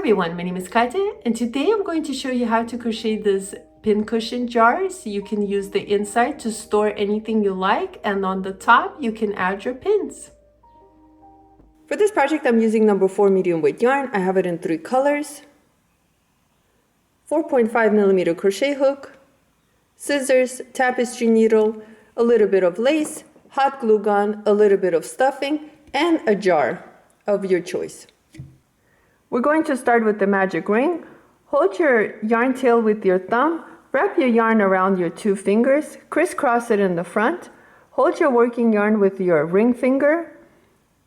everyone, my name is Katya and today I'm going to show you how to crochet this pincushion jars. You can use the inside to store anything you like, and on the top you can add your pins. For this project I'm using number 4 medium weight yarn. I have it in 3 colors. 4.5mm crochet hook, scissors, tapestry needle, a little bit of lace, hot glue gun, a little bit of stuffing, and a jar of your choice. We're going to start with the magic ring. Hold your yarn tail with your thumb, wrap your yarn around your 2 fingers, crisscross it in the front, hold your working yarn with your ring finger,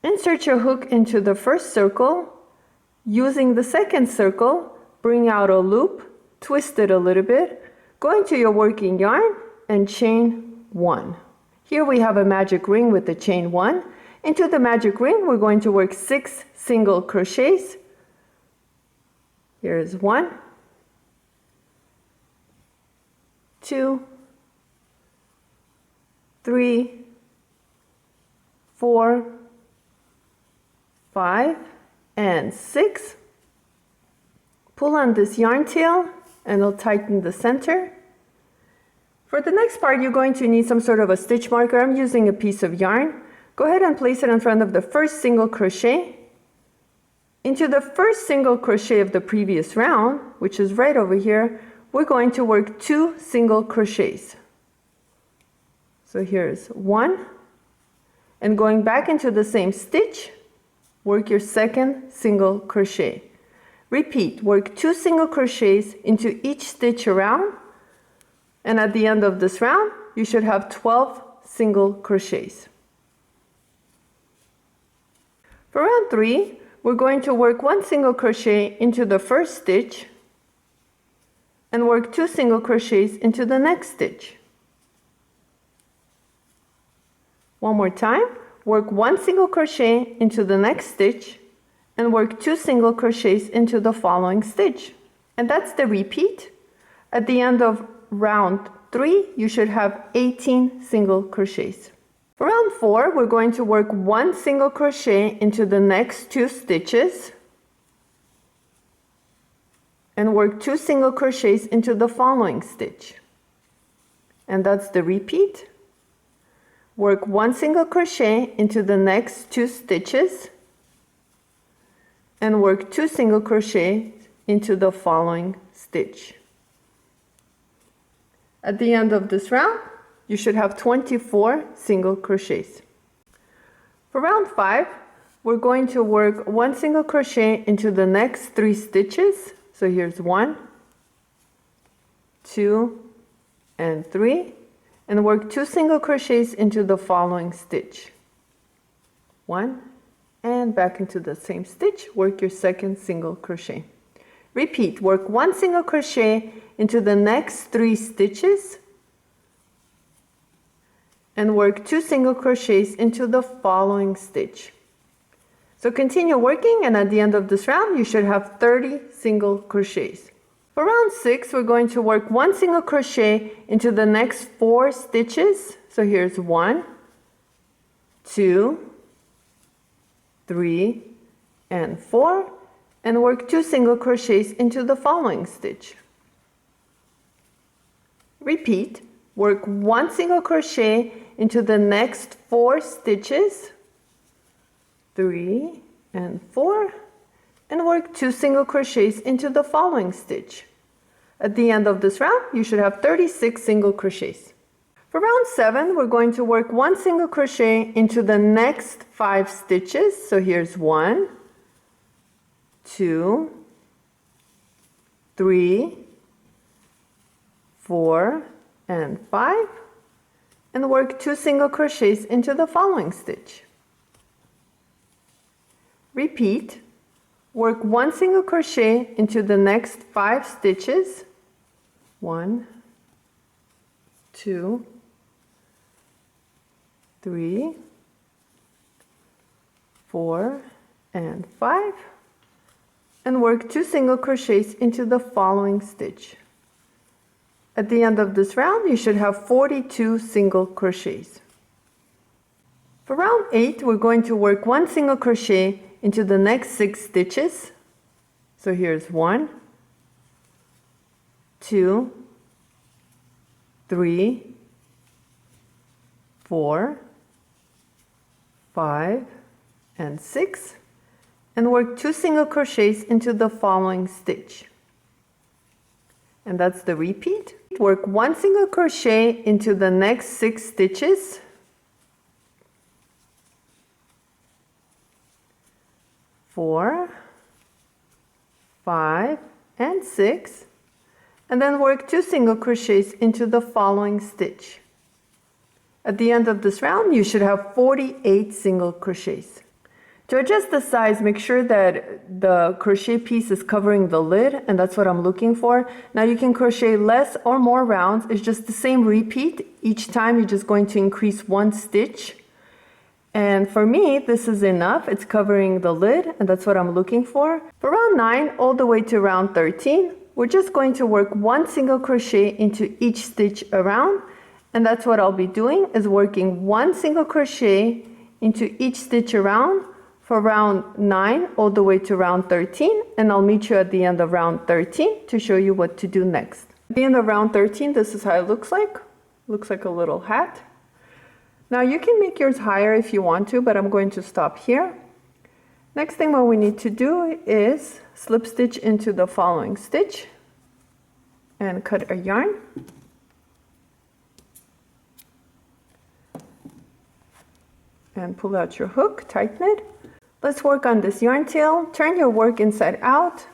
insert your hook into the first circle. Using the second circle, bring out a loop, twist it a little bit, go into your working yarn and chain 1. Here we have a magic ring with the chain 1. Into the magic ring we're going to work 6 single crochets. Here's 1, 2, 3, 4, 5, and 6. Pull on this yarn tail and it'll tighten the center. For the next part you're going to need some sort of a stitch marker. I'm using a piece of yarn. Go ahead and place it in front of the first single crochet. Into the first single crochet of the previous round, which is right over here, we're going to work 2 single crochets. So here's 1, and going back into the same stitch, work your second single crochet. Repeat, work 2 single crochets into each stitch around, and at the end of this round, you should have 12 single crochets. For round 3, we're going to work 1 single crochet into the first stitch and work 2 single crochets into the next stitch. One more time, work 1 single crochet into the next stitch and work 2 single crochets into the following stitch. And that's the repeat. At the end of round 3, you should have 18 single crochets. For round 4, we're going to work 1 single crochet into the next 2 stitches and work 2 single crochets into the following stitch. And that's the repeat. Work 1 single crochet into the next 2 stitches and work 2 single crochets into the following stitch. At the end of this round, you should have 24 single crochets. For round 5, we're going to work 1 single crochet into the next 3 stitches. So here's 1, 2, and 3, and work 2 single crochets into the following stitch. 1, and back into the same stitch, work your second single crochet. Repeat, work 1 single crochet into the next 3 stitches and work 2 single crochets into the following stitch. So continue working, and at the end of this round you should have 30 single crochets. For round 6, we're going to work 1 single crochet into the next 4 stitches. So here's 1, 2, 3, and 4, and work 2 single crochets into the following stitch. Repeat, work 1 single crochet into the next 4 stitches, 3 and 4, and work 2 single crochets into the following stitch. At the end of this round, you should have 36 single crochets. For round 7, we're going to work 1 single crochet into the next 5 stitches. So here's 1, 2, 3, 4, and 5, and work 2 single crochets into the following stitch. Repeat, work 1 single crochet into the next 5 stitches, 1, 2, 3, 4, and 5, and work 2 single crochets into the following stitch. At the end of this round, you should have 42 single crochets. For round 8, we're going to work 1 single crochet into the next 6 stitches. So here's 1, 2, 3, 4, 5, and 6, and work 2 single crochets into the following stitch. And that's the repeat. Work 1 single crochet into the next 6 stitches. 4, 5, and 6, and then work 2 single crochets into the following stitch. At the end of this round, you should have 48 single crochets. To adjust the size, make sure that the crochet piece is covering the lid, and that's what I'm looking for. Now you can crochet less or more rounds. It's just the same repeat. Each time you're just going to increase 1 stitch. And for me, this is enough. It's covering the lid, and that's what I'm looking for. For round 9 all the way to round 13, we're just going to work 1 single crochet into each stitch around, and that's what I'll be doing, is working 1 single crochet into each stitch around for round 9 all the way to round 13, and I'll meet you at the end of round 13 to show you what to do next. At the end of round 13, this is how it looks like. Looks like a little hat. Now you can make yours higher if you want to, but I'm going to stop here. Next thing what we need to do is slip stitch into the following stitch and cut a yarn. And pull out your hook, tighten it. Let's work on this yarn tail. Turn your work inside out.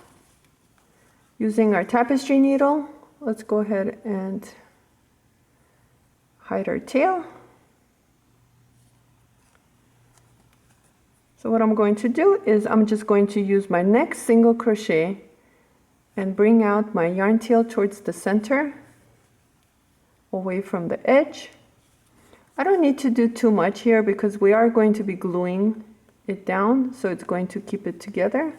Using our tapestry needle, let's go ahead and hide our tail. So what I'm going to do is I'm just going to use my next single crochet and bring out my yarn tail towards the center, away from the edge. I don't need to do too much here because we are going to be gluing it down, so it's going to keep it together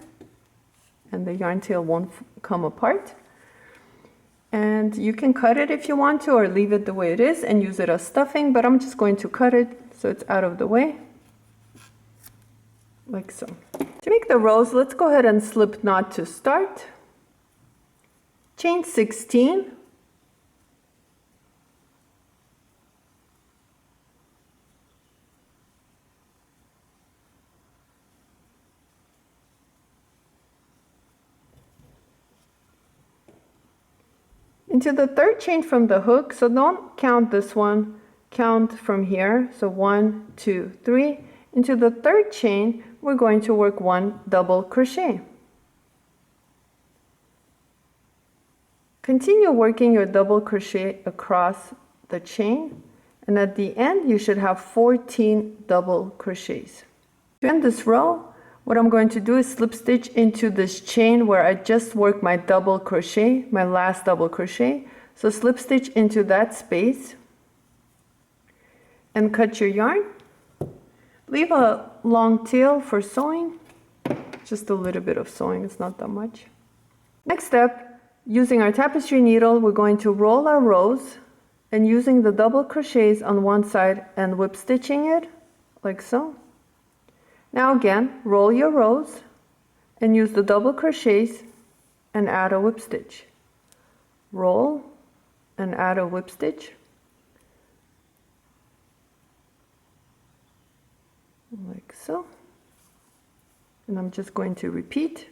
and the yarn tail won't come apart. And you can cut it if you want to, or leave it the way it is and use it as stuffing, but I'm just going to cut it so it's out of the way. Like so. To make the rows, let's go ahead and slip knot to start. Chain 16. Into the third chain from the hook, so don't count this one, count from here. So 1, 2, 3. Into the third chain, we're going to work 1 double crochet. Continue working your double crochet across the chain, and at the end you should have 14 double crochets. To end this row, what I'm going to do is slip stitch into this chain where I just worked my double crochet, my last double crochet. So slip stitch into that space and cut your yarn. Leave a long tail for sewing, just a little bit of sewing, it's not that much. Next step, using our tapestry needle, we're going to roll our rows and using the double crochets on one side and whip stitching it, like so. Now again, roll your rows and use the double crochets and add a whip stitch. Roll and add a whip stitch. Like so. And I'm just going to repeat.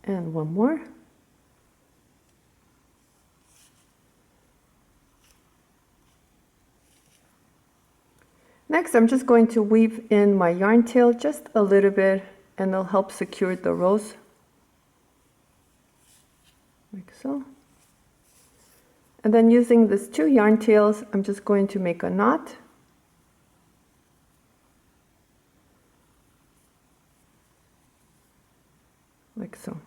And one more. Next, I'm just going to weave in my yarn tail just a little bit, and it'll help secure the rows, like so. And then using these 2 yarn tails, I'm just going to make a knot. Like so.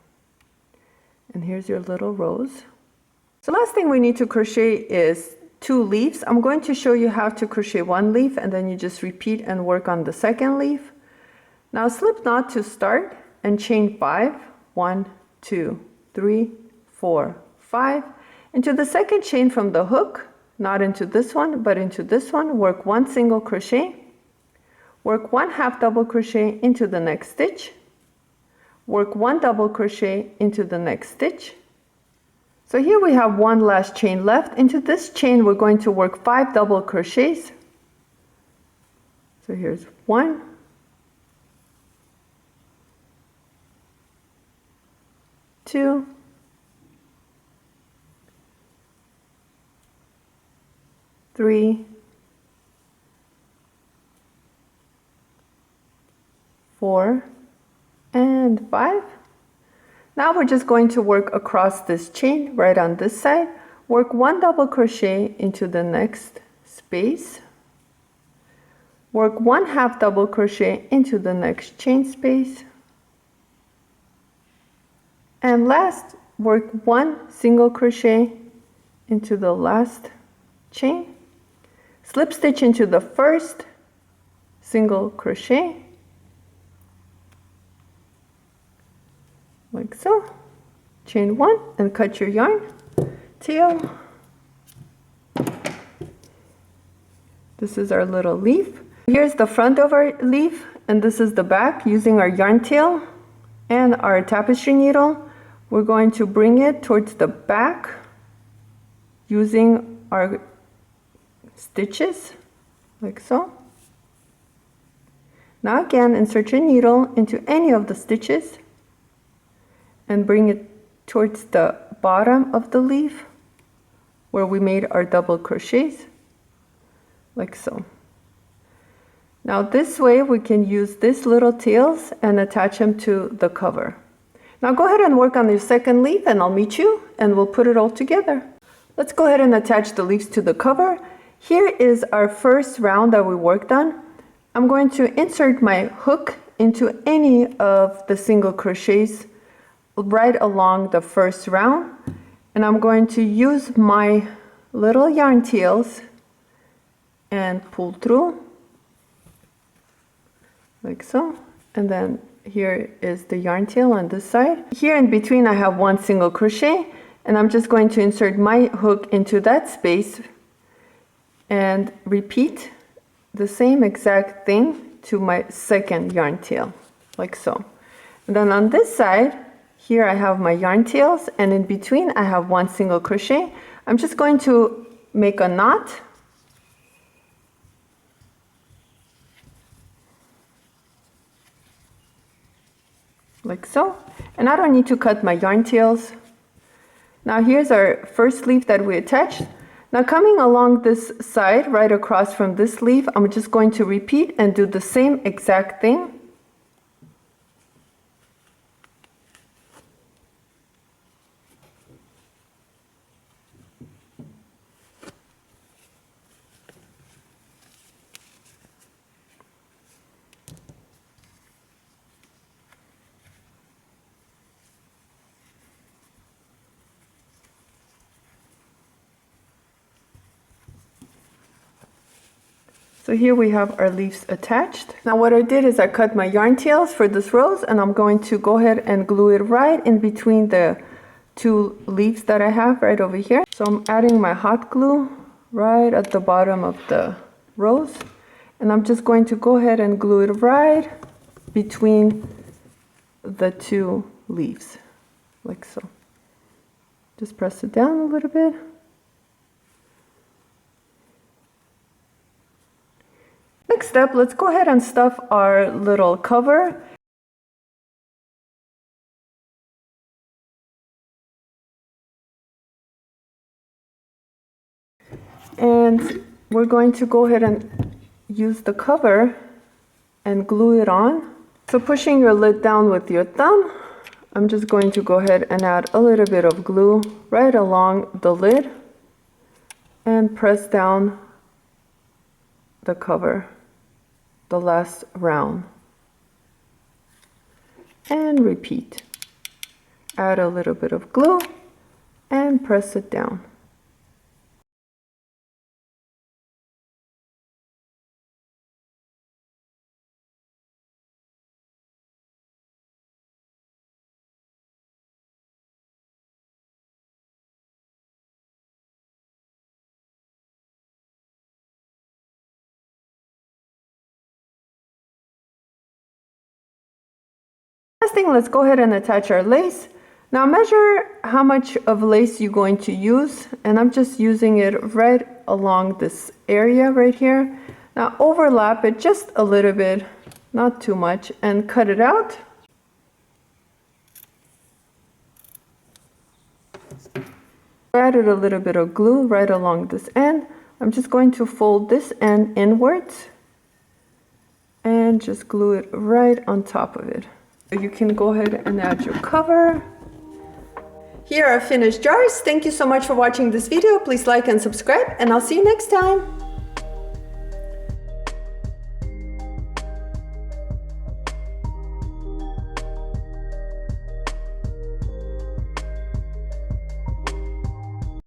And here's your little rows. So last thing we need to crochet is 2 leaves. I'm going to show you how to crochet 1 leaf, and then you just repeat and work on the second leaf. Now slip knot to start, and chain 5. 1, 2, 3, 4, 5. Into the second chain from the hook, not into this one, but into this one, work 1 single crochet, work 1 half double crochet into the next stitch, work 1 double crochet into the next stitch. So here we have 1 last chain left. Into this chain we're going to work 5 double crochets. So here's 1, 2, 3, 4, and 5. Now we're just going to work across this chain right on this side. Work 1 double crochet into the next space. Work 1 half double crochet into the next chain space. And last, work 1 single crochet into the last chain. Slip stitch into the first single crochet, like so. Chain 1 and cut your yarn tail. This is our little leaf. Here's the front of our leaf, and this is the back. Using our yarn tail and our tapestry needle, we're going to bring it towards the back using our stitches, like so. Now again, insert your needle into any of the stitches and bring it towards the bottom of the leaf where we made our double crochets, like so. Now this way we can use these little tails and attach them to the cover. Now go ahead and work on your second leaf, and I'll meet you and we'll put it all together. Let's go ahead and attach the leaves to the cover. Here is our first round that we worked on. I'm going to insert my hook into any of the single crochets right along the first round, and I'm going to use my little yarn tails and pull through, like so. And then here is the yarn tail on this side. Here in between I have 1 single crochet, and I'm just going to insert my hook into that space and repeat the same exact thing to my second yarn tail, like so. And then on this side, here I have my yarn tails, and in between I have 1 single crochet. I'm just going to make a knot, like so. And I don't need to cut my yarn tails. Now here's our first leaf that we attached. Now coming along this side, right across from this leaf, I'm just going to repeat and do the same exact thing. So here we have our leaves attached. Now what I did is I cut my yarn tails for this rose, and I'm going to go ahead and glue it right in between the 2 leaves that I have right over here. So I'm adding my hot glue right at the bottom of the rose, and I'm just going to go ahead and glue it right between the 2 leaves, like so. Just press it down a little bit. Next step, let's go ahead and stuff our little cover. And we're going to go ahead and use the cover and glue it on. So pushing your lid down with your thumb, I'm just going to go ahead and add a little bit of glue right along the lid and press down the cover, the last round, and repeat. Add a little bit of glue and press it down. Last thing, let's go ahead and attach our lace. Now measure how much of lace you're going to use, and I'm just using it right along this area right here. Now overlap it just a little bit, not too much, and cut it out. Added a little bit of glue right along this end. I'm just going to fold this end inwards and just glue it right on top of it. You can go ahead and add your cover. Here are finished jars. Thank you so much for watching this video. Please like and subscribe, and I'll see you next time.